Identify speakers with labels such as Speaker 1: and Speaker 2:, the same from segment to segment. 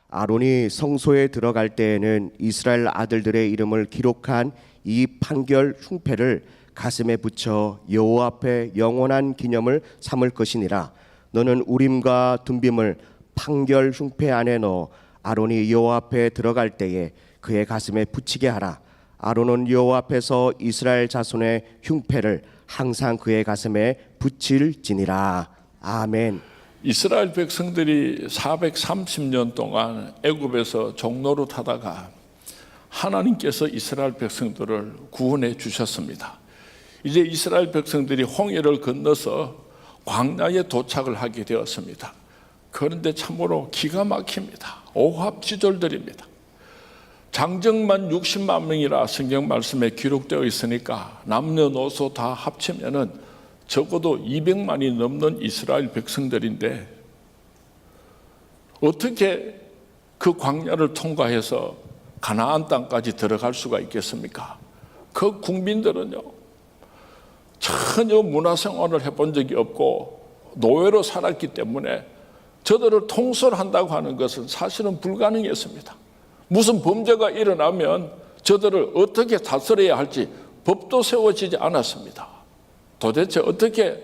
Speaker 1: 아론이 성소에 들어갈 때에는 이스라엘 아들들의 이름을 기록한 이 판결 흉패를 가슴에 붙여 여호와 앞에 영원한 기념을 삼을 것이니라. 너는 우림과 둠빔을 판결 흉패 안에 넣어 아론이 여호와 앞에 들어갈 때에 그의 가슴에 붙이게 하라. 아론은 여호와 앞에서 이스라엘 자손의 흉패를 항상 그의 가슴에 붙일지니라. 아멘.
Speaker 2: 이스라엘 백성들이 430년 동안 애굽에서 종노릇 하다가 하나님께서 이스라엘 백성들을 구원해 주셨습니다. 이제 이스라엘 백성들이 홍해를 건너서 광야에 도착을 하게 되었습니다. 그런데 참으로 기가 막힙니다. 오합지졸들입니다. 장정만 60만 명이라 성경 말씀에 기록되어 있으니까 남녀노소 다 합치면은 적어도 200만이 넘는 이스라엘 백성들인데 어떻게 그 광야를 통과해서 가나안 땅까지 들어갈 수가 있겠습니까? 그 국민들은요, 전혀 문화생활을 해본 적이 없고 노예로 살았기 때문에 저들을 통솔한다고 하는 것은 사실은 불가능했습니다. 무슨 범죄가 일어나면 저들을 어떻게 다스려야 할지 법도 세워지지 않았습니다. 도대체 어떻게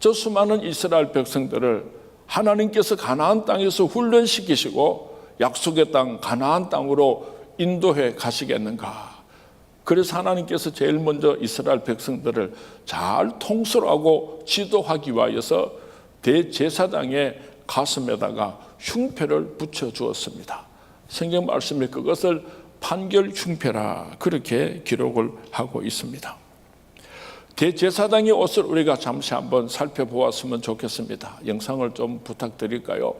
Speaker 2: 저 수많은 이스라엘 백성들을 하나님께서 가나안 땅에서 훈련시키시고 약속의 땅 가나안 땅으로 인도해 가시겠는가? 그래서 하나님께서 제일 먼저 이스라엘 백성들을 잘 통솔하고 지도하기 위하여서 대제사장의 가슴에다가 흉패를 붙여주었습니다. 성경 말씀에 그것을 판결 흉패라 그렇게 기록을 하고 있습니다. 대제사장의 옷을 우리가 잠시 한번 살펴보았으면 좋겠습니다. 영상을 좀 부탁드릴까요?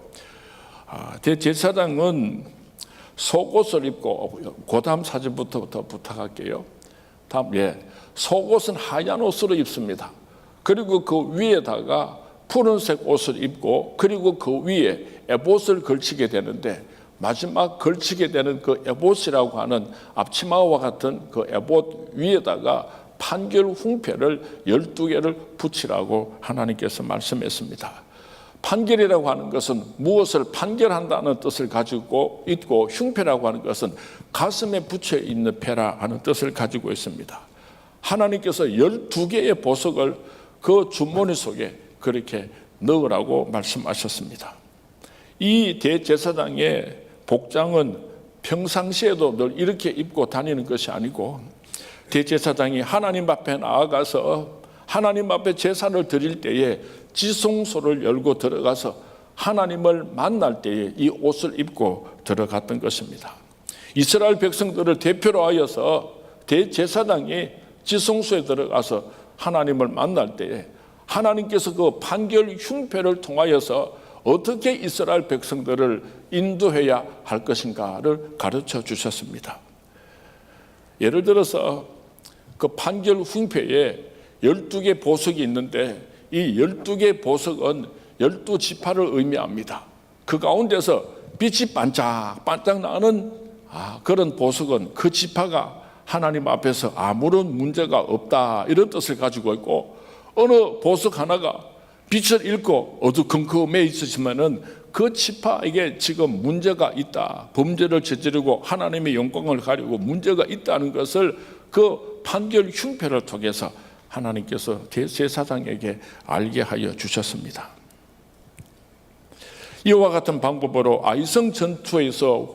Speaker 2: 대제사장은 속옷을 입고, 그 다음 사진부터 부탁할게요. 다음, 속옷은 하얀 옷으로 입습니다. 그리고 그 위에다가 푸른색 옷을 입고, 그리고 그 위에 에봇을 걸치게 되는데, 마지막 걸치게 되는 그 에봇이라고 하는 앞치마와 같은 그 에봇 위에다가 판결 흉패를 12개를 붙이라고 하나님께서 말씀했습니다. 판결이라고 하는 것은 무엇을 판결한다는 뜻을 가지고 있고, 흉패라고 하는 것은 가슴에 붙여 있는 패라 하는 뜻을 가지고 있습니다. 하나님께서 12개의 보석을 그 주머니 속에 그렇게 넣으라고 말씀하셨습니다. 이 대제사장의 복장은 평상시에도 늘 이렇게 입고 다니는 것이 아니고, 대제사장이 하나님 앞에 나아가서 하나님 앞에 제사를 드릴 때에 지성소를 열고 들어가서 하나님을 만날 때에 이 옷을 입고 들어갔던 것입니다. 이스라엘 백성들을 대표로 하여서 대제사장이 지성소에 들어가서 하나님을 만날 때에 하나님께서 그 판결 흉패를 통하여서 어떻게 이스라엘 백성들을 인도해야 할 것인가를 가르쳐 주셨습니다. 예를 들어서 그 판결 흉패에 12개 보석이 있는데 이 12개 보석은 12지파를 의미합니다. 그 가운데서 빛이 반짝반짝 나는 그런 보석은 그 지파가 하나님 앞에서 아무런 문제가 없다 이런 뜻을 가지고 있고, 어느 보석 하나가 빛을 잃고 어두컴컴해 있으시면은 그 지파에게 지금 문제가 있다, 범죄를 저지르고 하나님의 영광을 가리고 문제가 있다는 것을 그 판결 흉패를 통해서 하나님께서 대제사장에게 알게 하여 주셨습니다. 이와 같은 방법으로 아이성 전투에서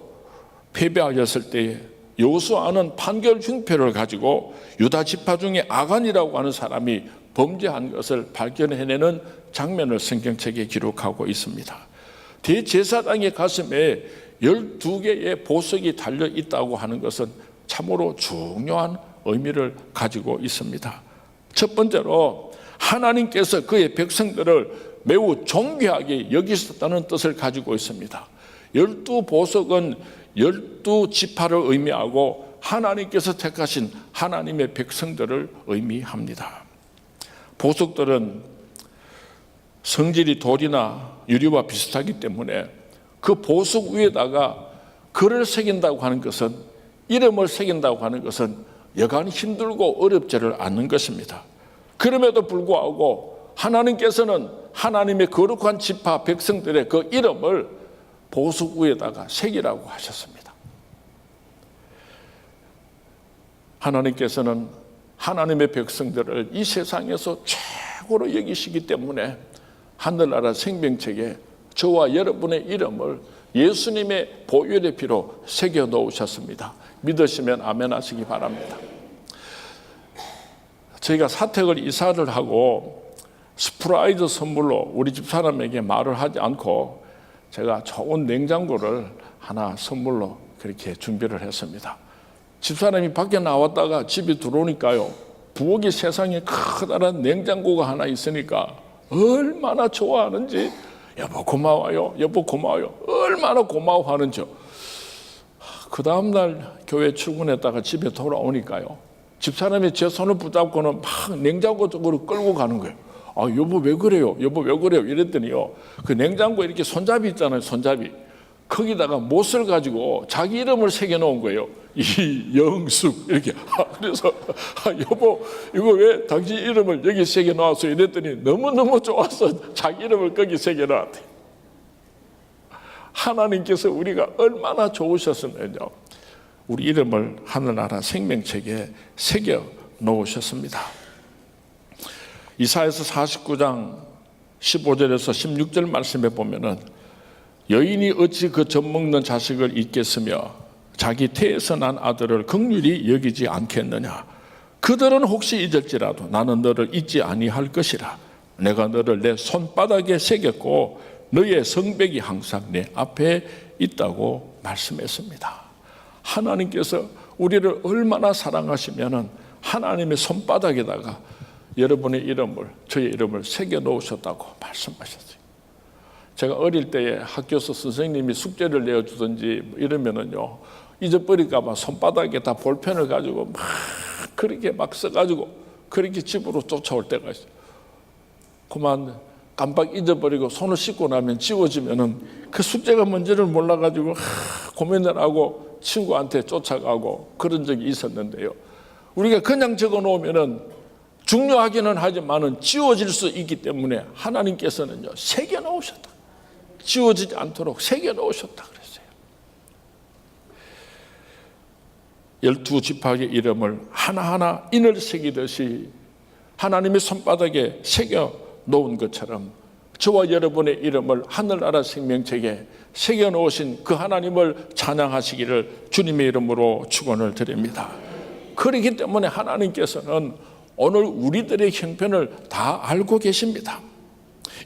Speaker 2: 패배하였을 때에 여호수아는 판결 흉패를 가지고 유다 지파 중에 아간이라고 하는 사람이 범죄한 것을 발견해내는 장면을 성경책에 기록하고 있습니다. 대제사장의 가슴에 12개의 보석이 달려 있다고 하는 것은 참으로 중요한 의미를 가지고 있습니다. 첫 번째로 하나님께서 그의 백성들을 매우 존귀하게 여기셨다는 뜻을 가지고 있습니다. 12보석은 12지파를 의미하고 하나님께서 택하신 하나님의 백성들을 의미합니다. 보석들은 성질이 돌이나 유리와 비슷하기 때문에 그 보석 위에다가 글을 새긴다고 하는 것은, 이름을 새긴다고 하는 것은 여간 힘들고 어렵지를 않는 것입니다. 그럼에도 불구하고 하나님께서는 하나님의 거룩한 지파 백성들의 그 이름을 보석 위에다가 새기라고 하셨습니다. 하나님께서는 하나님의 백성들을 이 세상에서 최고로 여기시기 때문에 하늘나라 생명책에 저와 여러분의 이름을 예수님의 보혈의 피로 새겨 놓으셨습니다. 믿으시면 아멘 하시기 바랍니다. 저희가 사택을 이사를 하고 스프라이즈 선물로 우리 집사람에게 말을 하지 않고 제가 좋은 냉장고를 하나 선물로 그렇게 준비를 했습니다. 집사람이 밖에 나왔다가 집에 들어오니까요, 부엌에 세상에 커다란 냉장고가 하나 있으니까 얼마나 좋아하는지, 여보 고마워요, 여보 고마워요, 얼마나 고마워하는지요. 그 다음날 교회 출근했다가 집에 돌아오니까요, 집사람이 제 손을 붙잡고는 막 냉장고 쪽으로 끌고 가는 거예요. 아, 여보 왜 그래요? 여보 왜 그래요? 이랬더니요, 그 냉장고에 이렇게 손잡이 있잖아요, 손잡이. 거기다가 못을 가지고 자기 이름을 새겨 놓은 거예요. 이영숙 이렇게. 그래서 여보 이거 왜 당신 이름을 여기 새겨 놓았어? 이랬더니 너무너무 좋아서 자기 이름을 거기 새겨 놨대. 하나님께서 우리가 얼마나 좋으셨으면요, 우리 이름을 하늘나라 생명책에 새겨 놓으셨습니다. 이사야서 49장 15절에서 16절 말씀에 보면은 여인이 어찌 그 젖먹는 자식을 잊겠으며 자기 태에서 난 아들을 긍휼히 여기지 않겠느냐. 그들은 혹시 잊을지라도 나는 너를 잊지 아니할 것이라. 내가 너를 내 손바닥에 새겼고 너의 성벽이 항상 내 앞에 있다고 말씀했습니다. 하나님께서 우리를 얼마나 사랑하시면은 하나님의 손바닥에다가 여러분의 이름을, 저의 이름을 새겨 놓으셨다고 말씀하셨어요. 제가 어릴 때에 학교에서 선생님이 숙제를 내어주든지 이러면은요, 잊어버릴까봐 손바닥에 다 볼펜을 가지고 막 그렇게 막 써가지고 그렇게 집으로 쫓아올 때가 있어요. 그만 깜빡 잊어버리고 손을 씻고 나면 지워지면은 그 숙제가 뭔지를 몰라가지고 고민을 하고 친구한테 쫓아가고 그런 적이 있었는데요. 우리가 그냥 적어 놓으면은 중요하기는 하지만은 지워질 수 있기 때문에 하나님께서는요, 새겨 놓으셨다. 지워지지 않도록 새겨 놓으셨다 그랬어요. 12지파의 이름을 하나하나 인을 새기듯이 하나님의 손바닥에 새겨 놓은 것처럼 저와 여러분의 이름을 하늘나라 생명책에 새겨 놓으신 그 하나님을 찬양하시기를 주님의 이름으로 축원을 드립니다. 그렇기 때문에 하나님께서는 오늘 우리들의 형편을 다 알고 계십니다.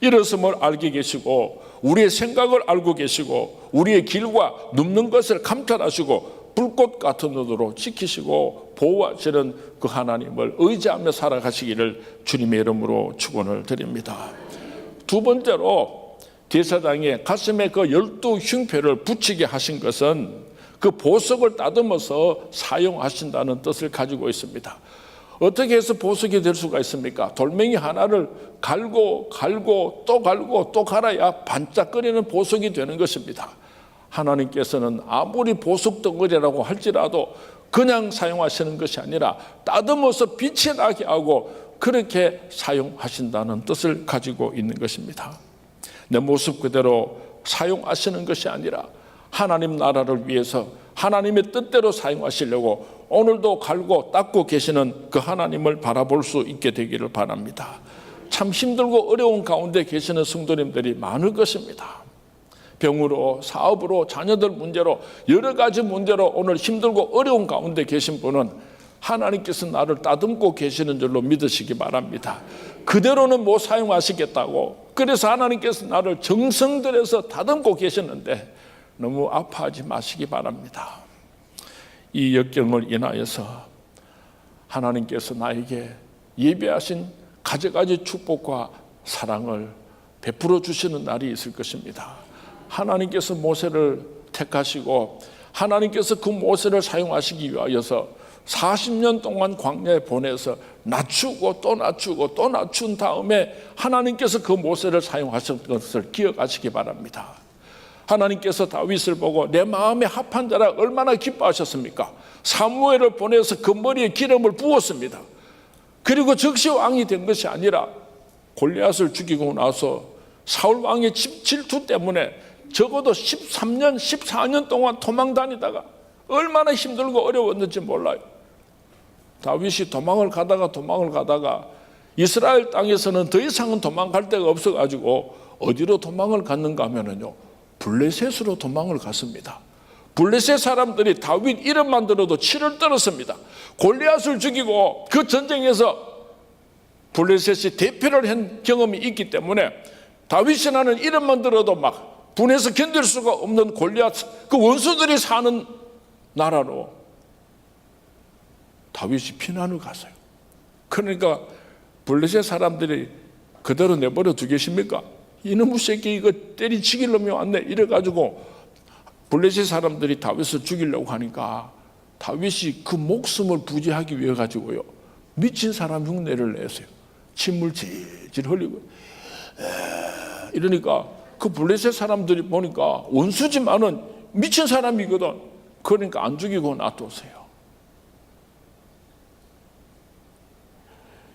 Speaker 2: 일어섬을 알게 계시고 우리의 생각을 알고 계시고 우리의 길과 눕는 것을 감찰하시고 불꽃 같은 눈으로 지키시고 보호하시는 그 하나님을 의지하며 살아가시기를 주님의 이름으로 축원을 드립니다. 두 번째로 제사장의 가슴에 그 12흉패를 붙이게 하신 것은 그 보석을 다듬어서 사용하신다는 뜻을 가지고 있습니다. 어떻게 해서 보석이 될 수가 있습니까? 돌멩이 하나를 갈고 또 갈고 또 갈아야 반짝거리는 보석이 되는 것입니다. 하나님께서는 아무리 보석 덩어리라고 할지라도 그냥 사용하시는 것이 아니라 다듬어서 빛이 나게 하고 그렇게 사용하신다는 뜻을 가지고 있는 것입니다. 내 모습 그대로 사용하시는 것이 아니라 하나님 나라를 위해서 하나님의 뜻대로 사용하시려고 오늘도 갈고 닦고 계시는 그 하나님을 바라볼 수 있게 되기를 바랍니다. 참 힘들고 어려운 가운데 계시는 성도님들이 많을 것입니다. 병으로, 사업으로, 자녀들 문제로, 여러 가지 문제로 오늘 힘들고 어려운 가운데 계신 분은 하나님께서 나를 따듬고 계시는 줄로 믿으시기 바랍니다. 그대로는 못 사용하시겠다고, 그래서 하나님께서 나를 정성 들여서 다듬고 계시는데 너무 아파하지 마시기 바랍니다. 이 역경을 인하여서 하나님께서 나에게 예배하신 가지가지 축복과 사랑을 베풀어 주시는 날이 있을 것입니다. 하나님께서 모세를 택하시고 하나님께서 그 모세를 사용하시기 위하여서 40년 동안 광야에 보내서 낮추고 또 낮추고 또 낮춘 다음에 하나님께서 그 모세를 사용하신 것을 기억하시기 바랍니다. 하나님께서 다윗을 보고 내 마음에 합한 자라 얼마나 기뻐하셨습니까? 사무엘을 보내서 그 머리에 기름을 부었습니다. 그리고 즉시 왕이 된 것이 아니라 골리앗을 죽이고 나서 사울 왕의 질투 때문에 적어도 13년, 14년 동안 도망 다니다가 얼마나 힘들고 어려웠는지 몰라요. 다윗이 도망을 가다가 이스라엘 땅에서는 더 이상은 도망갈 데가 없어가지고 어디로 도망을 갔는가 하면요, 블레셋으로 도망을 갔습니다. 블레셋 사람들이 다윗 이름만 들어도 치를 떨었습니다. 골리앗을 죽이고 그 전쟁에서 블레셋이 대표를 한 경험이 있기 때문에 다윗이라는 이름만 들어도 막 분해서 견딜 수가 없는 골리앗, 그 원수들이 사는 나라로 다윗이 피난을 갔어요. 그러니까 블레셋 사람들이 그대로 내버려 두겠습니까? 이놈의 새끼 이거 때리 죽일 놈이 왔네 이래가지고 블레셋 사람들이 다윗을 죽이려고 하니까 다윗이 그 목숨을 부지하기 위해 가지고요, 미친 사람 흉내를 내세요. 침을 질질 흘리고 이러니까 그 블레셋 사람들이 보니까 원수지만은 미친 사람이거든. 그러니까 안 죽이고 놔두세요.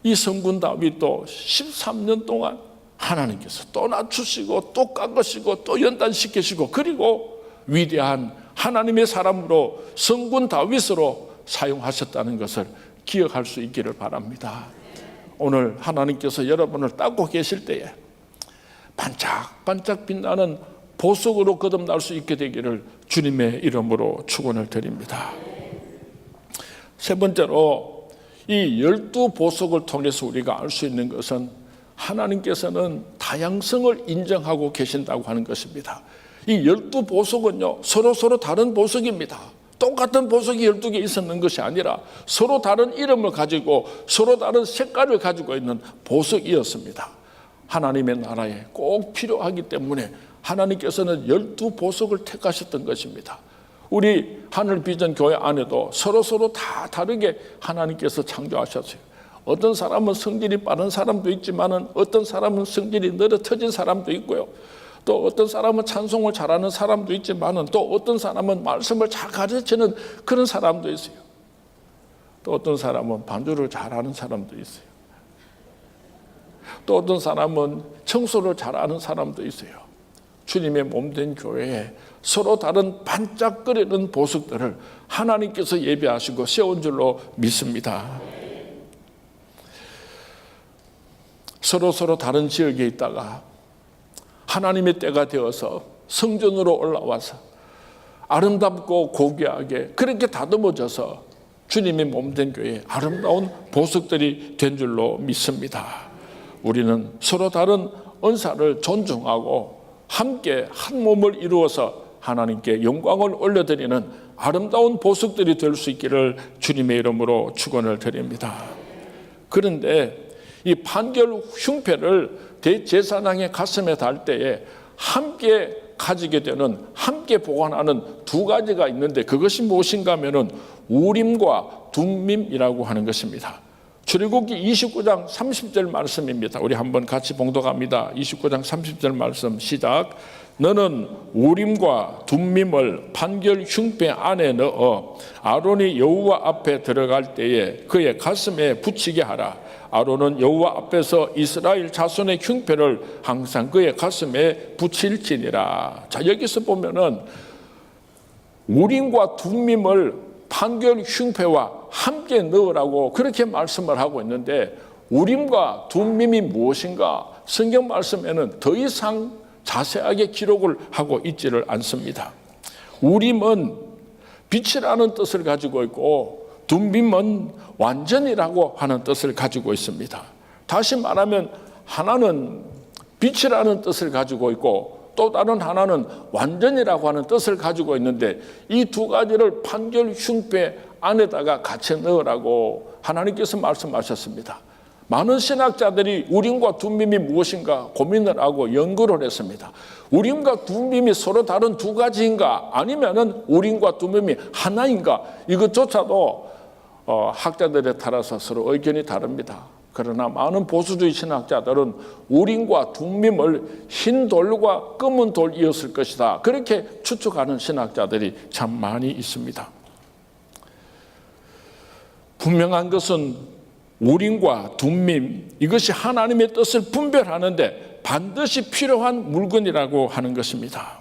Speaker 2: 이 성군 다윗도 13년 동안 하나님께서 또 낮추시고 또 깎으시고 또 연단시키시고 그리고 위대한 하나님의 사람으로 성군 다윗으로 사용하셨다는 것을 기억할 수 있기를 바랍니다. 오늘 하나님께서 여러분을 닦고 계실 때에 반짝반짝 빛나는 보석으로 거듭날 수 있게 되기를 주님의 이름으로 축원을 드립니다. 세 번째로 이 12보석을 통해서 우리가 알 수 있는 것은 하나님께서는 다양성을 인정하고 계신다고 하는 것입니다. 이 12보석은요, 서로 다른 보석입니다. 똑같은 보석이 12개 있었는 것이 아니라 서로 다른 이름을 가지고 서로 다른 색깔을 가지고 있는 보석이었습니다. 하나님의 나라에 꼭 필요하기 때문에 하나님께서는 12보석을 택하셨던 것입니다. 우리 하늘비전교회 안에도 서로 다 다르게 하나님께서 창조하셨어요. 어떤 사람은 성질이 빠른 사람도 있지만 어떤 사람은 성질이 느려터진 사람도 있고요. 또 어떤 사람은 찬송을 잘하는 사람도 있지만 또 어떤 사람은 말씀을 잘 가르치는 그런 사람도 있어요. 또 어떤 사람은 반주를 잘하는 사람도 있어요. 또 어떤 사람은 청소를 잘하는 사람도 있어요. 주님의 몸된 교회에 서로 다른 반짝거리는 보석들을 하나님께서 예비하시고 세운 줄로 믿습니다. 서로 다른 지역에 있다가 하나님의 때가 되어서 성전으로 올라와서 아름답고 고귀하게 그렇게 다듬어져서 주님의 몸된 교회에 아름다운 보석들이 된 줄로 믿습니다. 우리는 서로 다른 은사를 존중하고 함께 한 몸을 이루어서 하나님께 영광을 올려드리는 아름다운 보석들이 될 수 있기를 주님의 이름으로 축원을 드립니다. 그런데 이 판결 흉패를 대제사장의 가슴에 달 때에 함께 가지게 되는, 함께 보관하는 두 가지가 있는데 그것이 무엇인가 하면은 우림과 둠밈이라고 하는 것입니다. 출애굽기 29장 30절 말씀입니다. 우리 한번 같이 봉독합니다. 29장 30절 말씀 시작. 너는 우림과 둠밈을 판결 흉패 안에 넣어 아론이 여호와 앞에 들어갈 때에 그의 가슴에 붙이게 하라. 아론은 여호와 앞에서 이스라엘 자손의 흉패를 항상 그의 가슴에 붙일지니라. 자, 여기서 보면은 우림과 둠밈을 판결 흉패와 함께 넣으라고 그렇게 말씀을 하고 있는데 우림과 둠밈이 무엇인가? 성경 말씀에는 더 이상 자세하게 기록을 하고 있지를 않습니다. 우림은 빛이라는 뜻을 가지고 있고 둠밈은 완전이라고 하는 뜻을 가지고 있습니다. 다시 말하면 하나는 빛이라는 뜻을 가지고 있고 또 다른 하나는 완전이라고 하는 뜻을 가지고 있는데 이 두 가지를 판결 흉패 안에다가 같이 넣으라고 하나님께서 말씀하셨습니다. 많은 신학자들이 우림과 둠밈이 무엇인가 고민을 하고 연구를 했습니다. 우림과 둠밈이 서로 다른 두 가지인가 아니면은 우림과 둠밈이 하나인가 이것조차도 학자들에 따라서 서로 의견이 다릅니다. 그러나 많은 보수주의 신학자들은 우림과 둠밈을 흰 돌과 검은 돌이었을 것이다. 그렇게 추측하는 신학자들이 참 많이 있습니다. 분명한 것은 우림과 둠밈 이것이 하나님의 뜻을 분별하는데 반드시 필요한 물건이라고 하는 것입니다.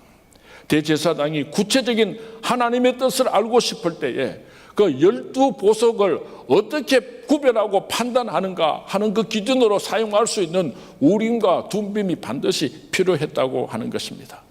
Speaker 2: 대제사장이 구체적인 하나님의 뜻을 알고 싶을 때에 그 12보석을 어떻게 구별하고 판단하는가 하는 그 기준으로 사용할 수 있는 우림과 둠빔이 반드시 필요했다고 하는 것입니다.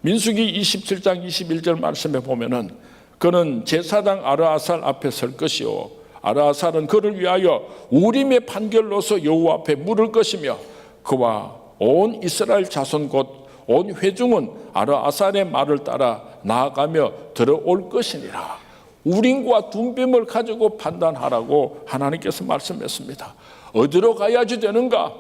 Speaker 2: 민수기 27장 21절 말씀에 보면은 그는 제사장 아르아살 앞에 설 것이요 아르아살은 그를 위하여 우림의 판결로서 여호와 앞에 물을 것이며 그와 온 이스라엘 자손 곧 온 회중은 아르아살의 말을 따라 나아가며 들어올 것이니라. 우림과 둠빔을 가지고 판단하라고 하나님께서 말씀했습니다. 어디로 가야지 되는가?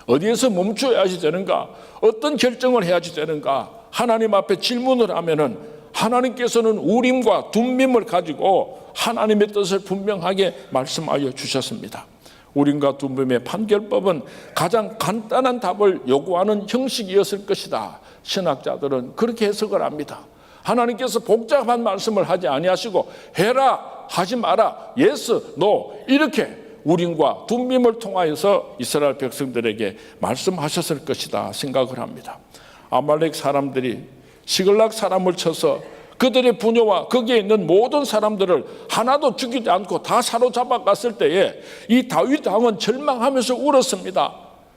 Speaker 2: 어디에서 멈춰야지 되는가? 어떤 결정을 해야지 되는가? 하나님 앞에 질문을 하면은 하나님께서는 우림과 둠빔을 가지고 하나님의 뜻을 분명하게 말씀하여 주셨습니다. 우림과 둠빔의 판결법은 가장 간단한 답을 요구하는 형식이었을 것이다. 신학자들은 그렇게 해석을 합니다. 하나님께서 복잡한 말씀을 하지 아니하시고 해라 하지 마라 예스 노 이렇게 우림과 둠빔을 통하여서 이스라엘 백성들에게 말씀하셨을 것이다 생각을 합니다. 아말렉 사람들이 시글락 사람을 쳐서 그들의 부녀와 거기에 있는 모든 사람들을 하나도 죽이지 않고 다 사로잡아 갔을 때에 이 다윗 왕은 절망하면서 울었습니다.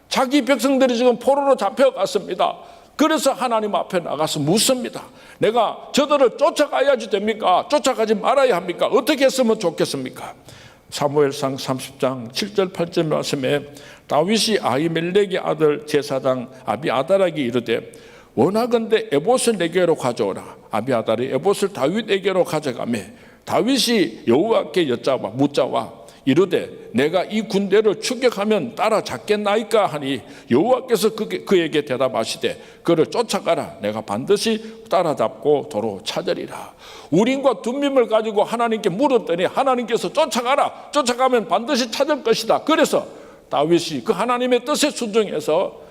Speaker 2: 자기 백성들이 지금 포로로 잡혀갔습니다. 그래서 하나님 앞에 나가서 묻습니다. 내가 저들을 쫓아가야지 됩니까? 쫓아가지 말아야 합니까? 어떻게 했으면 좋겠습니까? 사무엘상 30장 7절 8절 말씀에 다윗이 아히멜렉의 아들 제사장 아비아달에게 이르되 원하건대 에봇을 내게로 가져오라. 아비아달이 에봇을 다윗에게로 가져가며 다윗이 여호와께 여짜와 묻자와 이르되 내가 이 군대를 추격하면 따라잡겠나이까 하니 여호와께서 그에게 대답하시되 그를 쫓아가라. 내가 반드시 따라잡고 도로 찾으리라. 우림과 둠빔을 가지고 하나님께 물었더니 하나님께서 쫓아가라. 쫓아가면 반드시 찾을 것이다. 그래서 다윗이 그 하나님의 뜻에 순종해서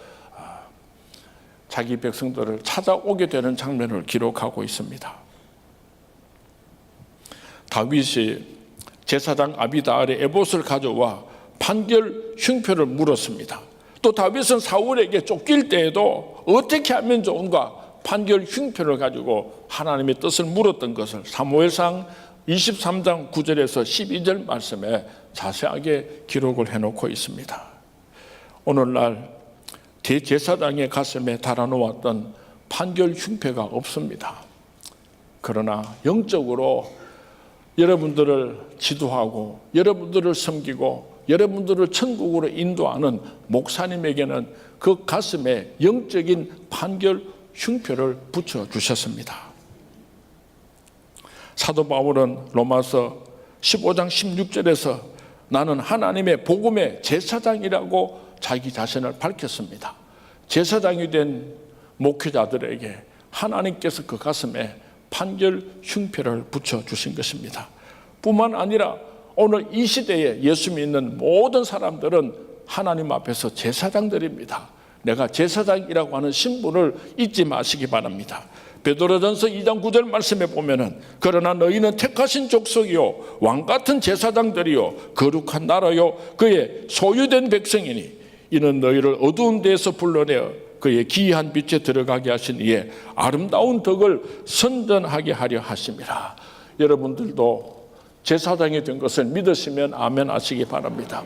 Speaker 2: 자기 백성들을 찾아오게 되는 장면을 기록하고 있습니다. 다윗이 제사장 아비다알의 에봇을 가져와 판결 흉표를 물었습니다. 또 다윗은 사울에게 쫓길 때에도 어떻게 하면 좋은가 판결 흉표를 가지고 하나님의 뜻을 물었던 것을 사무엘상 23장 9절에서 12절 말씀에 자세하게 기록을 해놓고 있습니다. 오늘날 대제사장의 가슴에 달아놓았던 판결 흉표가 없습니다. 그러나 영적으로 여러분들을 지도하고 여러분들을 섬기고 여러분들을 천국으로 인도하는 목사님에게는 그 가슴에 영적인 판결 흉표를 붙여주셨습니다. 사도 바울은 로마서 15장 16절에서 나는 하나님의 복음의 제사장이라고 자기 자신을 밝혔습니다. 제사장이 된 목회자들에게 하나님께서 그 가슴에 판결 흉표를 붙여주신 것입니다. 뿐만 아니라 오늘 이 시대에 예수 믿는 모든 사람들은 하나님 앞에서 제사장들입니다. 내가 제사장이라고 하는 신분을 잊지 마시기 바랍니다. 베드로전서 2장 9절 말씀에 보면은 그러나 너희는 택하신 족속이요 왕같은 제사장들이요 거룩한 나라요 그의 소유된 백성이니 이는 너희를 어두운 데에서 불러내어 그의 기이한 빛에 들어가게 하신 이에 아름다운 덕을 선전하게 하려 하심이라. 여러분들도 제사장이 된 것을 믿으시면 아멘 하시기 바랍니다.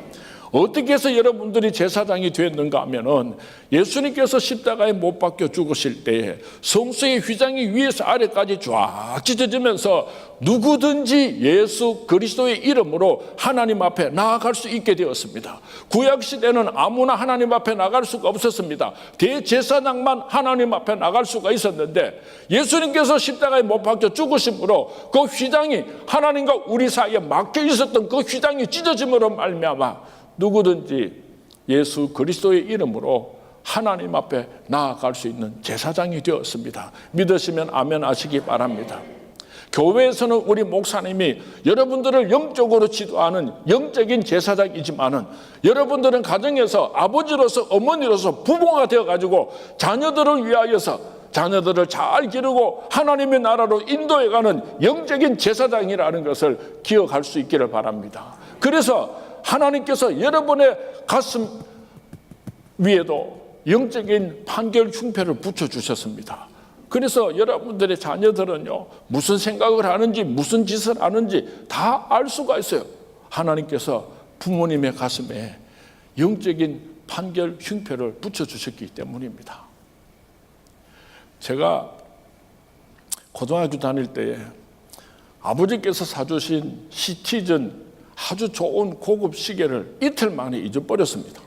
Speaker 2: 어떻게 해서 여러분들이 제사장이 되었는가 하면은 예수님께서 십자가에 못 박혀 죽으실 때에 성소의 휘장이 위에서 아래까지 쫙 찢어지면서 누구든지 예수 그리스도의 이름으로 하나님 앞에 나아갈 수 있게 되었습니다. 구약시대는 아무나 하나님 앞에 나갈 수가 없었습니다. 대제사장만 하나님 앞에 나갈 수가 있었는데 예수님께서 십자가에 못 박혀 죽으심으로 그 휘장이 하나님과 우리 사이에 막혀 있었던 그 휘장이 찢어짐으로 말미암아 누구든지 예수 그리스도의 이름으로 하나님 앞에 나아갈 수 있는 제사장이 되었습니다. 믿으시면 아멘 하시기 바랍니다. 교회에서는 우리 목사님이 여러분들을 영적으로 지도하는 영적인 제사장이지만은 여러분들은 가정에서 아버지로서 어머니로서 부모가 되어가지고 자녀들을 위하여서 자녀들을 잘 기르고 하나님의 나라로 인도해가는 영적인 제사장이라는 것을 기억할 수 있기를 바랍니다. 그래서 하나님께서 여러분의 가슴 위에도 영적인 판결 흉표를 붙여주셨습니다. 그래서 여러분들의 자녀들은요, 무슨 생각을 하는지, 무슨 짓을 하는지 다 알 수가 있어요. 하나님께서 부모님의 가슴에 영적인 판결 흉표를 붙여주셨기 때문입니다. 제가 고등학교 다닐 때에 아버지께서 사주신 시티즌 아주 좋은 고급 시계를 이틀 만에 잊어버렸습니다.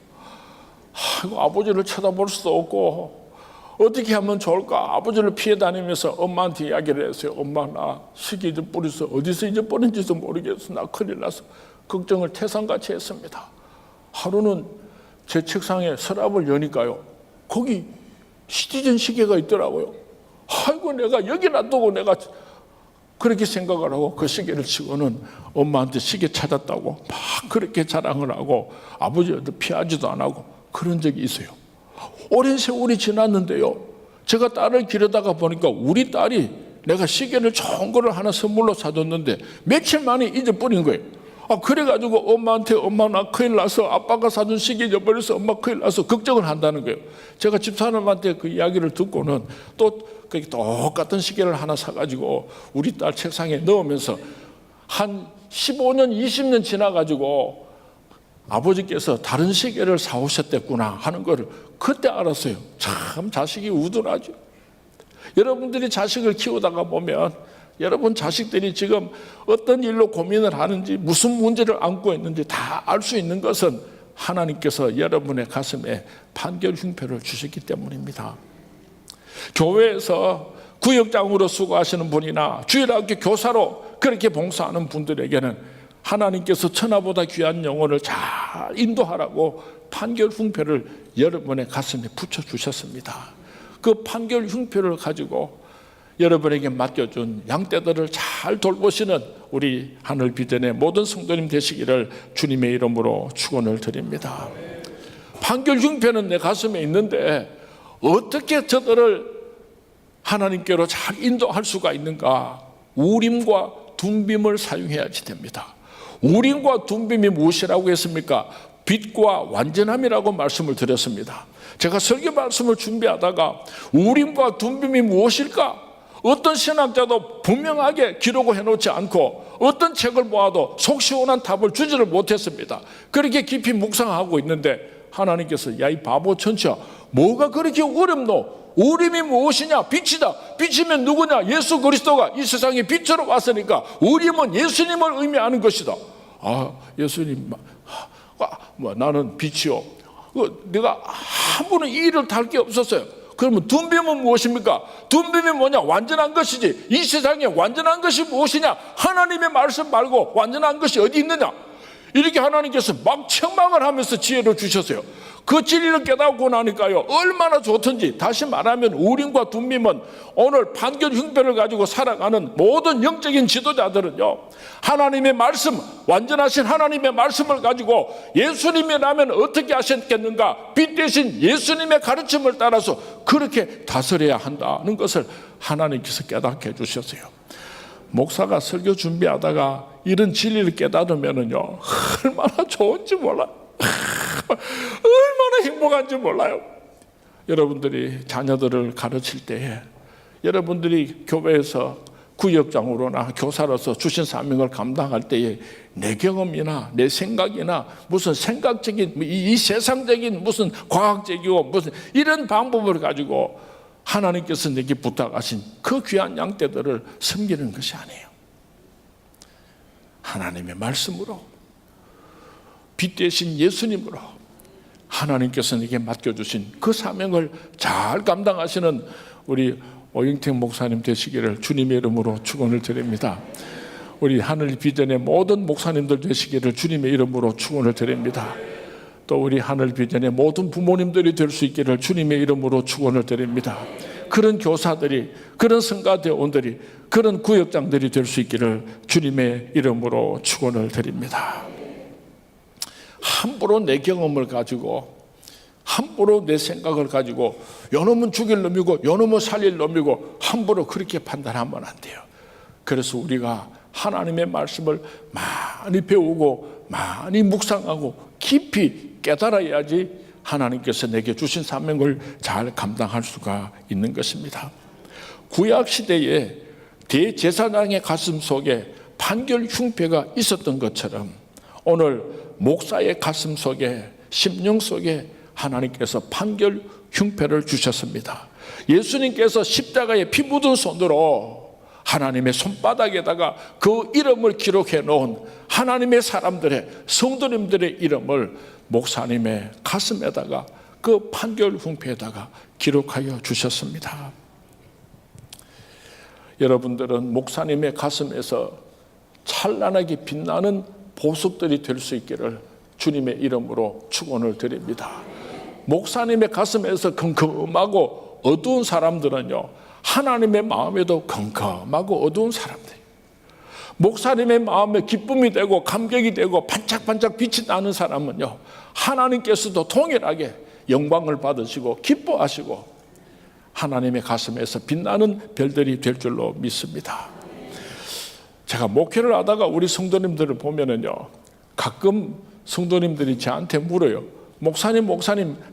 Speaker 2: 아버지를 쳐다볼 수도 없고 어떻게 하면 좋을까? 아버지를 피해 다니면서 엄마한테 이야기를 했어요. 엄마, 나 시계 잊어버렸어. 어디서 잊어버린지도 모르겠어. 나 큰일 나서 걱정을 태산같이 했습니다. 하루는 제 책상에 서랍을 여니까요, 거기 시티즌 시계가 있더라고요. 아이고, 내가 여기 놔두고 내가 그렇게 생각을 하고 그 시계를 치고는 엄마한테 시계 찾았다고 막 그렇게 자랑을 하고 아버지한테 피하지도 안 하고 그런 적이 있어요. 오랜 세월이 지났는데요, 제가 딸을 기르다가 보니까 우리 딸이 내가 시계를 좋은 거를 하나 선물로 사줬는데 며칠 만에 잊어버린 거예요. 그래가지고 엄마한테 엄마 나 큰일 나서 아빠가 사준 시계 잊어버려서 엄마 큰일 나서 걱정을 한다는 거예요. 제가 집사람한테 그 이야기를 듣고는 또 똑같은 시계를 하나 사가지고 우리 딸 책상에 넣으면서 한 15년 20년 지나가지고 아버지께서 다른 시계를 사오셨댔구나 하는 거를 그때 알았어요. 참 자식이 우둔하죠. 여러분들이 자식을 키우다가 보면 여러분 자식들이 지금 어떤 일로 고민을 하는지 무슨 문제를 안고 있는지 다 알 수 있는 것은 하나님께서 여러분의 가슴에 판결 흉표를 주셨기 때문입니다. 교회에서 구역장으로 수고하시는 분이나 주일학교 교사로 그렇게 봉사하는 분들에게는 하나님께서 천하보다 귀한 영혼을 잘 인도하라고 판결 흉표를 여러분의 가슴에 붙여주셨습니다. 그 판결 흉표를 가지고 여러분에게 맡겨준 양떼들을 잘 돌보시는 우리 하늘 비전의 모든 성도님 되시기를 주님의 이름으로 축원을 드립니다. 판결 흉표는 내 가슴에 있는데 어떻게 저들을 하나님께로 잘 인도할 수가 있는가? 우림과 둔빔을 사용해야지 됩니다. 우림과 둔빔이 무엇이라고 했습니까? 빛과 완전함이라고 말씀을 드렸습니다. 제가 설교 말씀을 준비하다가 우림과 둔빔이 무엇일까? 어떤 신학자도 분명하게 기록을 해놓지 않고 어떤 책을 모아도 속 시원한 답을 주지를 못했습니다. 그렇게 깊이 묵상하고 있는데 하나님께서 야, 이 바보 천치야, 뭐가 그렇게 어렵노? 우림이 무엇이냐? 빛이다. 빛이면 누구냐? 예수 그리스도가 이 세상에 빛으로 왔으니까 우림은 예수님을 의미하는 것이다. 예수님, 나는 빛이요. 내가 아무런 일을 달 게 없었어요. 그러면 둔빔은 무엇입니까? 둔빔이 뭐냐? 완전한 것이지. 이 세상에 완전한 것이 무엇이냐? 하나님의 말씀 말고 완전한 것이 어디 있느냐? 이렇게 하나님께서 막 책망을 하면서 지혜를 주셨어요. 그 진리를 깨닫고 나니까요, 얼마나 좋던지. 다시 말하면 우림과 둔빔은 오늘 판결 흉표를 가지고 살아가는 모든 영적인 지도자들은요, 하나님의 말씀, 완전하신 하나님의 말씀을 가지고 예수님이라면 어떻게 하셨겠는가? 빛 대신 예수님의 가르침을 따라서 그렇게 다스려야 한다는 것을 하나님께서 깨닫게 해주셨어요. 목사가 설교 준비하다가 이런 진리를 깨달으면은요, 얼마나 좋은지 몰라요. 얼마나 행복한지 몰라요. 여러분들이 자녀들을 가르칠 때에 여러분들이 교회에서 구역장으로나 교사로서 주신 사명을 감당할 때에 내 경험이나 내 생각이나 무슨 생각적인 이 세상적인 무슨 과학적이고 무슨 이런 방법을 가지고 하나님께서 내게 부탁하신 그 귀한 양떼들을 섬기는 것이 아니에요. 하나님의 말씀으로, 빛 대신 예수님으로 하나님께서 내게 맡겨주신 그 사명을 잘 감당하시는 우리 오영택 목사님 되시기를 주님의 이름으로 축원을 드립니다. 우리 하늘 비전의 모든 목사님들 되시기를 주님의 이름으로 축원을 드립니다. 또 우리 하늘 비전의 모든 부모님들이 될 수 있기를 주님의 이름으로 축원을 드립니다. 그런 교사들이, 그런 성가대원들이, 그런 구역장들이 될 수 있기를 주님의 이름으로 축원을 드립니다. 함부로 내 경험을 가지고, 함부로 내 생각을 가지고 요놈은 죽일 놈이고 요놈은 살릴 놈이고 함부로 그렇게 판단하면 안 돼요. 그래서 우리가 하나님의 말씀을 많이 배우고 많이 묵상하고 깊이 깨달아야지 하나님께서 내게 주신 사명을 잘 감당할 수가 있는 것입니다. 구약 시대에 대제사장의 가슴 속에 판결 흉패가 있었던 것처럼 오늘 목사의 가슴 속에, 심령 속에 하나님께서 판결 흉패를 주셨습니다. 예수님께서 십자가에 피 묻은 손으로 하나님의 손바닥에다가 그 이름을 기록해 놓은 하나님의 사람들의, 성도님들의 이름을 목사님의 가슴에다가 그 판결 흉패에다가 기록하여 주셨습니다. 여러분들은 목사님의 가슴에서 찬란하게 빛나는 보석들이 될 수 있기를 주님의 이름으로 축원을 드립니다. 목사님의 가슴에서 컴컴하고 어두운 사람들은요, 하나님의 마음에도 컴컴하고 어두운 사람들, 목사님의 마음에 기쁨이 되고 감격이 되고 반짝반짝 빛이 나는 사람은요, 하나님께서도 동일하게 영광을 받으시고 기뻐하시고 하나님의 가슴에서 빛나는 별들이 될 줄로 믿습니다. 제가 목회를 하다가 우리 성도님들을 보면은요, 가끔 성도님들이 저한테 물어요. 목사님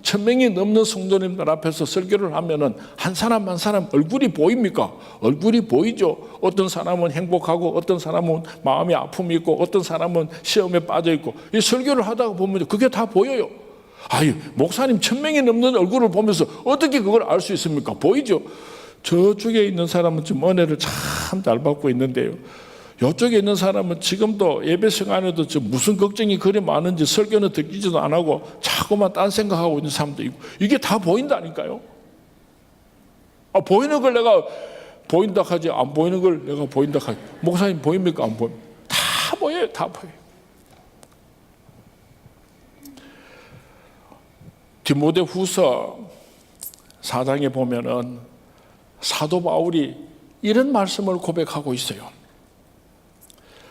Speaker 2: 1000명이 넘는 성도님들 앞에서 설교를 하면은 한 사람 한 사람 얼굴이 보입니까? 얼굴이 보이죠. 어떤 사람은 행복하고 어떤 사람은 마음에 아픔이 있고 어떤 사람은 시험에 빠져 있고, 이 설교를 하다가 보면 그게 다 보여요. 아유, 목사님 1000명이 넘는 얼굴을 보면서 어떻게 그걸 알 수 있습니까? 보이죠. 저쪽에 있는 사람은 좀 은혜를 참 잘 받고 있는데요, 이쪽에 있는 사람은 지금도 예배 시간에도 무슨 걱정이 그리 많은지 설교는 듣기지도 안 하고 자꾸만 딴 생각하고 있는 사람도 있고, 이게 다 보인다니까요. 보이는 걸 내가 보인다 하지 안 보이는 걸 내가 보인다 하지, 목사님 보입니까? 안 보입니까? 다 보여요. 다 보여요. 디모데후서 4장에 보면은 사도 바울이 이런 말씀을 고백하고 있어요.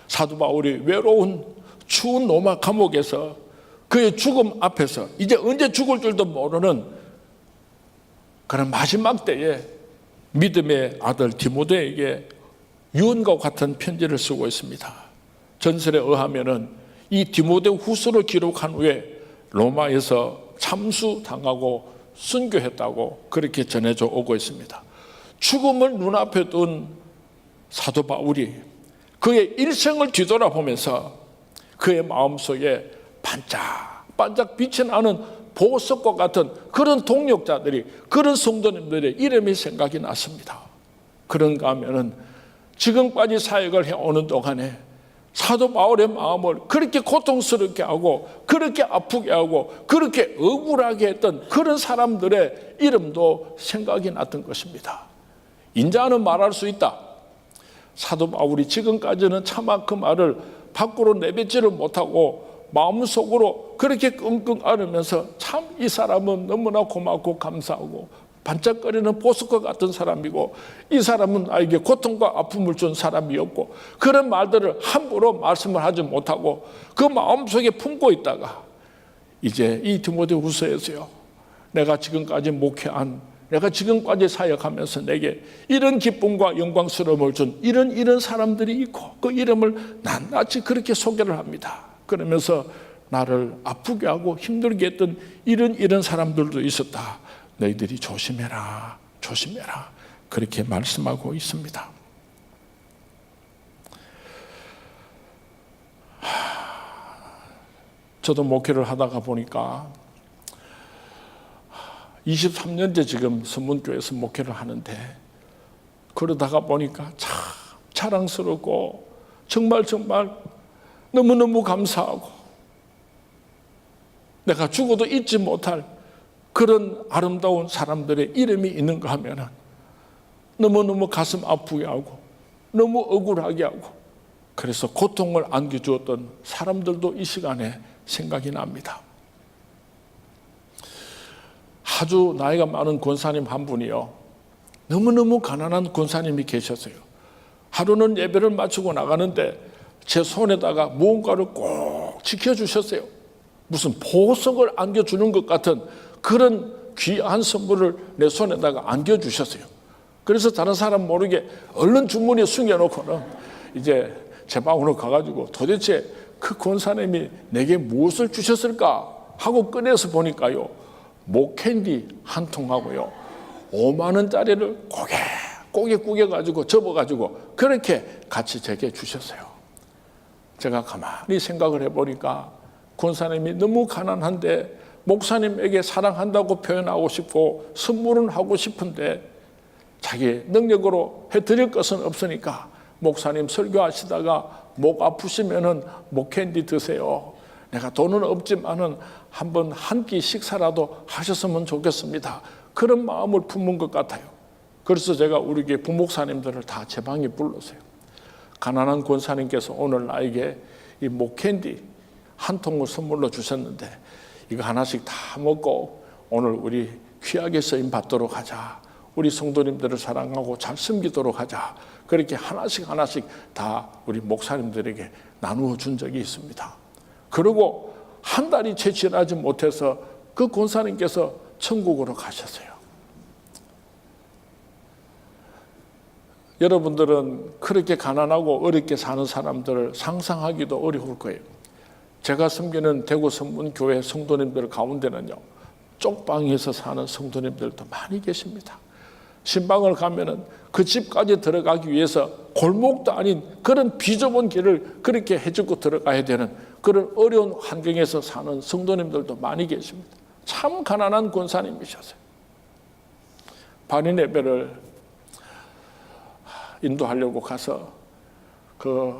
Speaker 2: 사도 바울이 외로운 추운 로마 감옥에서 그의 죽음 앞에서 이제 언제 죽을 줄도 모르는 그런 마지막 때에 믿음의 아들 디모데에게 유언과 같은 편지를 쓰고 있습니다. 전설에 의하면은 이 디모데후서를 기록한 후에 로마에서 참수당하고 순교했다고 그렇게 전해져 오고 있습니다. 죽음을 눈앞에 둔 사도 바울이 그의 일생을 뒤돌아보면서 그의 마음속에 반짝반짝 빛이 나는 보석과 같은 그런 동력자들이, 그런 성도님들의 이름이 생각이 났습니다. 그런가 하면은 지금까지 사역을 해오는 동안에 사도 바울의 마음을 그렇게 고통스럽게 하고 그렇게 아프게 하고 그렇게 억울하게 했던 그런 사람들의 이름도 생각이 났던 것입니다. 인자는 말할 수 있다. 사도 바울이 지금까지는 차마 그 말을 밖으로 내뱉지를 못하고 마음속으로 그렇게 끙끙 앓으면서 참 이 사람은 너무나 고맙고 감사하고 반짝거리는 보석과 같은 사람이고 이 사람은 나에게 고통과 아픔을 준 사람이었고, 그런 말들을 함부로 말씀을 하지 못하고 그 마음속에 품고 있다가 이제 이 디모데후서에서요, 내가 지금까지 목회한, 내가 지금까지 사역하면서 내게 이런 기쁨과 영광스러움을 준 이런 사람들이 있고 그 이름을 낱낱이 그렇게 소개를 합니다. 그러면서 나를 아프게 하고 힘들게 했던 이런 사람들도 있었다. 너희들이 조심해라, 조심해라. 그렇게 말씀하고 있습니다. 저도 목회를 하다가 보니까 23년째 지금 선문교회에서 목회를 하는데, 그러다가 보니까 참 자랑스럽고 정말 너무너무 감사하고 내가 죽어도 잊지 못할 그런 아름다운 사람들의 이름이 있는가 하면 너무너무 가슴 아프게 하고 너무 억울하게 하고 그래서 고통을 안겨주었던 사람들도 이 시간에 생각이 납니다. 아주 나이가 많은 권사님 한 분이요, 너무너무 가난한 권사님이 계셨어요. 하루는 예배를 마치고 나가는데 제 손에다가 무언가를 꼭 지켜주셨어요. 무슨 보석을 안겨주는 것 같은 그런 귀한 선물을 내 손에다가 안겨주셨어요. 그래서 다른 사람 모르게 얼른 주머니에 숨겨놓고는 이제 제 방으로 가가지고 도대체 그 권사님이 내게 무엇을 주셨을까 하고 꺼내서 보니까요, 목캔디 한 통하고요 5만 원짜리를 고개 구겨가지고 접어가지고 그렇게 같이 제게 주셨어요. 제가 가만히 생각을 해보니까 권사님이 너무 가난한데 목사님에게 사랑한다고 표현하고 싶고 선물은 하고 싶은데 자기 능력으로 해드릴 것은 없으니까 목사님 설교하시다가 목 아프시면은 목캔디 드세요. 내가 돈은 없지만은 한번 한 끼 식사라도 하셨으면 좋겠습니다. 그런 마음을 품은 것 같아요. 그래서 제가 우리 교회 부목사님들을 다 제 방에 불렀어요. 가난한 권사님께서 오늘 나에게 이 목캔디 한 통을 선물로 주셨는데 이거 하나씩 다 먹고 오늘 우리 귀하게 쓰임 받도록 하자. 우리 성도님들을 사랑하고 잘 섬기도록 하자. 그렇게 하나씩 다 우리 목사님들에게 나누어 준 적이 있습니다. 그리고 한 달이 채 지나지 못해서 그 권사님께서 천국으로 가셨어요. 여러분들은 그렇게 가난하고 어렵게 사는 사람들을 상상하기도 어려울 거예요. 제가 섬기는 대구 선문교회 성도님들 가운데는요, 쪽방에서 사는 성도님들도 많이 계십니다. 신방을 가면은 그 집까지 들어가기 위해서 골목도 아닌 그런 비좁은 길을 그렇게 해주고 들어가야 되는 그런 어려운 환경에서 사는 성도님들도 많이 계십니다. 참 가난한 권사님이셨어요. 반인 예배를 인도하려고 가서 그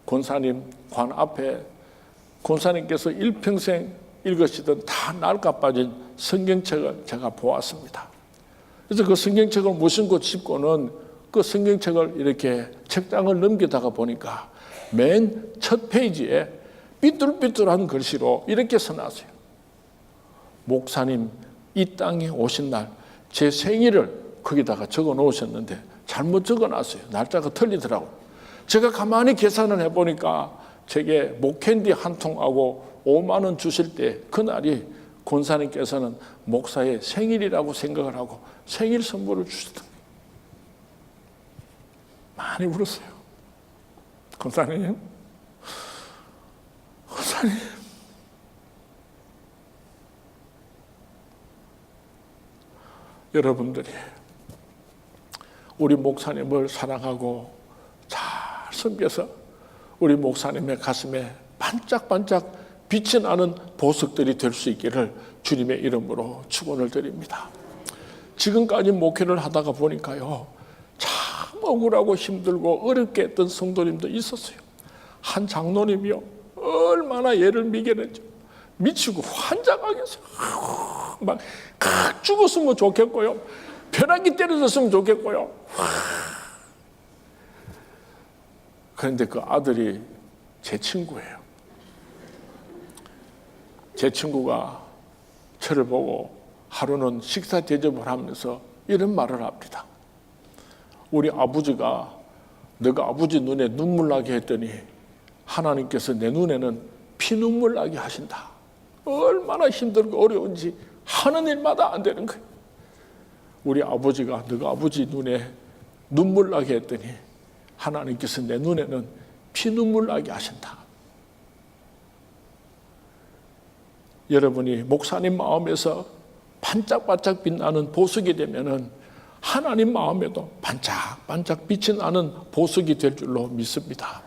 Speaker 2: 권사님 관 앞에 권사님께서 일평생 읽으시던 다 낡아 빠진 성경책을 제가 보았습니다. 그래서 그 성경책을 무심코 짚고는 그 성경책을 이렇게 책장을 넘기다가 보니까 맨 첫 페이지에 삐뚤삐뚤한 글씨로 이렇게 써놨어요. 목사님 이 땅에 오신 날 제 생일을 거기다가 적어 놓으셨는데 잘못 적어놨어요. 날짜가 틀리더라고요. 제가 가만히 계산을 해보니까 제게 목캔디 한 통하고 5만 원 주실 때 그날이 권사님께서는 목사의 생일이라고 생각을 하고 생일 선물을 주셨던 거예요. 많이 울었어요. 권사님, 여러분들이 우리 목사님을 사랑하고 잘 섬겨서 우리 목사님의 가슴에 반짝반짝 빛이 나는 보석들이 될 수 있기를 주님의 이름으로 축원을 드립니다. 지금까지 목회를 하다가 보니까요, 참 억울하고 힘들고 어렵게 했던 성도님도 있었어요. 한 장로님이요, 얼마나 얘를 미개했죠. 미치고 환장하게 했어요. 막 죽었으면 좋겠고요, 벼락이 때려졌으면 좋겠고요. 그런데 그 아들이 제 친구예요. 제 친구가 저를 보고 하루는 식사 대접을 하면서 이런 말을 합니다. 우리 아버지가 너가 아버지 눈에 눈물 나게 했더니 하나님께서 내 눈에는 피눈물 나게 하신다. 얼마나 힘들고 어려운지 하는 일마다 안 되는 거예요. 우리 아버지가 너가 아버지 눈에 눈물 나게 했더니 하나님께서 내 눈에는 피눈물 나게 하신다. 여러분이 목사님 마음에서 반짝반짝 빛나는 보석이 되면은 하나님 마음에도 반짝반짝 빛이 나는 보석이 될 줄로 믿습니다.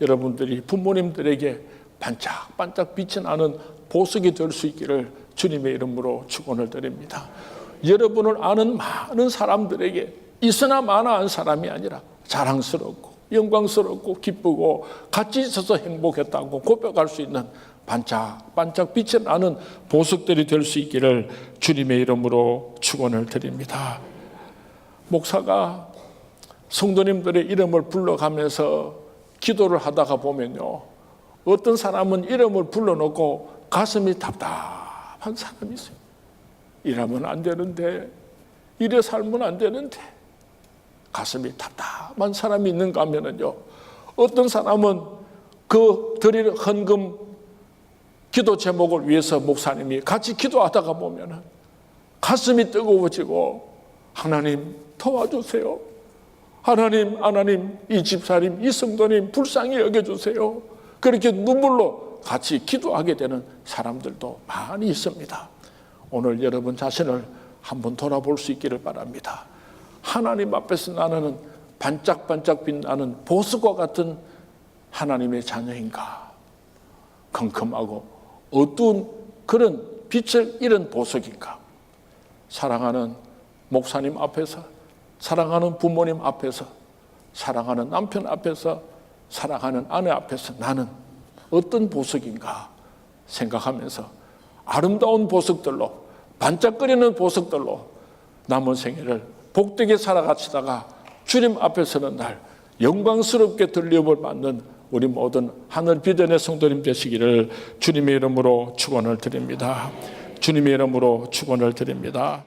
Speaker 2: 여러분들이 부모님들에게 반짝반짝 빛이 나는 보석이 될 수 있기를 주님의 이름으로 축원을 드립니다. 여러분을 아는 많은 사람들에게 있으나 마나한 사람이 아니라 자랑스럽고 영광스럽고 기쁘고 같이 있어서 행복했다고 고백할 수 있는 반짝반짝 빛이 나는 보석들이 될 수 있기를 주님의 이름으로 축원을 드립니다. 목사가 성도님들의 이름을 불러가면서 기도를 하다가 보면요, 어떤 사람은 이름을 불러놓고 가슴이 답답한 사람이 있어요. 이러면 안 되는데, 이래 살면 안 되는데, 가슴이 답답한 사람이 있는가 하면은요, 어떤 사람은 그 드릴 헌금 기도 제목을 위해서 목사님이 같이 기도하다가 보면은 가슴이 뜨거워지고, 하나님 도와주세요. 하나님 이 집사님, 이 성도님 불쌍히 여겨주세요. 그렇게 눈물로 같이 기도하게 되는 사람들도 많이 있습니다. 오늘 여러분 자신을 한번 돌아볼 수 있기를 바랍니다. 하나님 앞에서 나는 반짝반짝 빛나는 보석과 같은 하나님의 자녀인가? 컴컴하고 어두운 그런 빛을 잃은 보석인가? 사랑하는 목사님 앞에서, 사랑하는 부모님 앞에서, 사랑하는 남편 앞에서, 사랑하는 아내 앞에서 나는 어떤 보석인가 생각하면서 아름다운 보석들로, 반짝거리는 보석들로 남은 생애를 복되게 살아가시다가 주님 앞에서는 날 영광스럽게 들림을 받는 우리 모든 하늘 비전의 성도님 되시기를 주님의 이름으로 축원을 드립니다. 주님의 이름으로 축원을 드립니다.